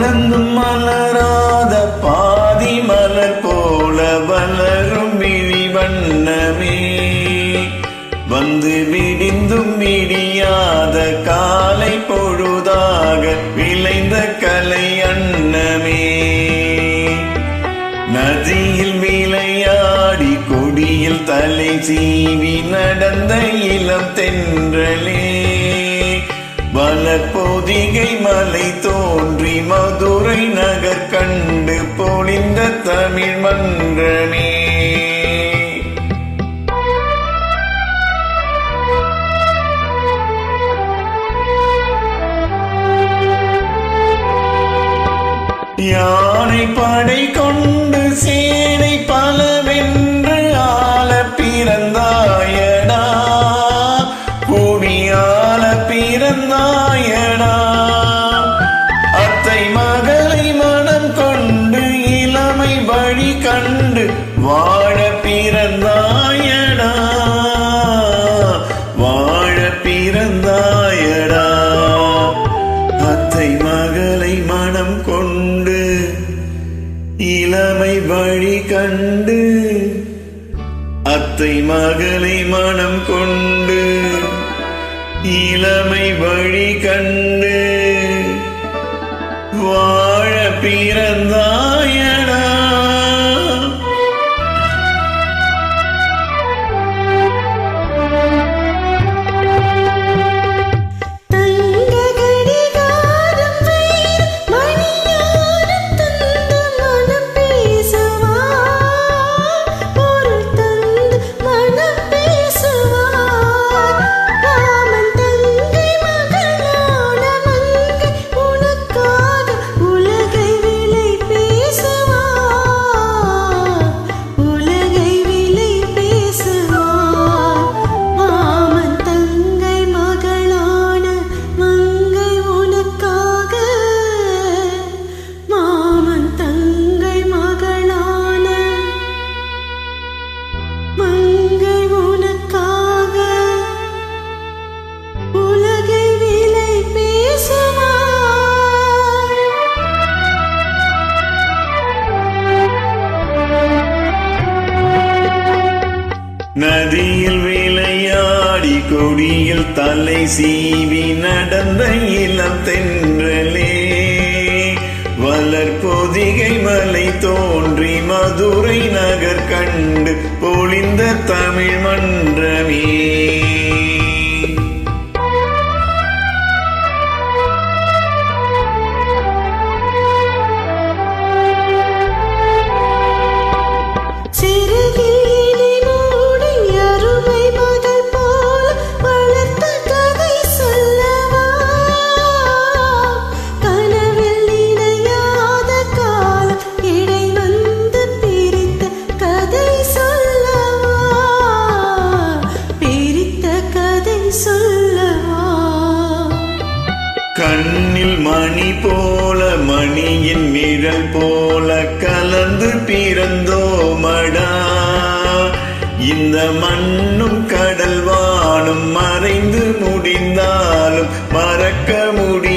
மலர்ந்தும் மலராத பாதி மலர் போல வளரும் விழி வண்ணமே, வந்து விடிந்தும் விடியாத காலை பொழுதாக விளைந்த கலை அன்னமே. நதியில் விளையாடி கொடியில் தலை சீவி நடந்த இளம் தென்றலே, வளப்பொதிகை மலை தோன்றி மதுரை நகர் கண்டு பொழிந்த தமிழ் மன்றமே. யானை படை கொண்டு சேனை பலவென்று ஆள பிறந்தாயடா, புவியாள பிறந்தாயடா. அத்தை மகளை மனம் கொண்டு இளமை வழி கண்டு வாழ பிறந்தாயடா, வாழ பிறந்தாயடா. அத்தை மகளை மனம் கொண்டு இளமை வழி கண்டு, அத்தை மகளை மனம் கொண்டு இளமை வழி கண்டு வாழ பிறந்தாயடா. நதியில் விளையாடி கொடியில் தலை சீவி நடந்த இளம் தென்றலே, வளர்பொதிகை மலை தோன்றி மதுரை நகர் கண்டு பொழிந்த தமிழ் மன்றமே. கண்ணில் மணி போல மணியின் நிழல் போல கலந்து பிறந்தோமடா, இந்த மண்ணும் கடல் வானும் மறைந்து முடிந்தாலும் மறக்க முடியும்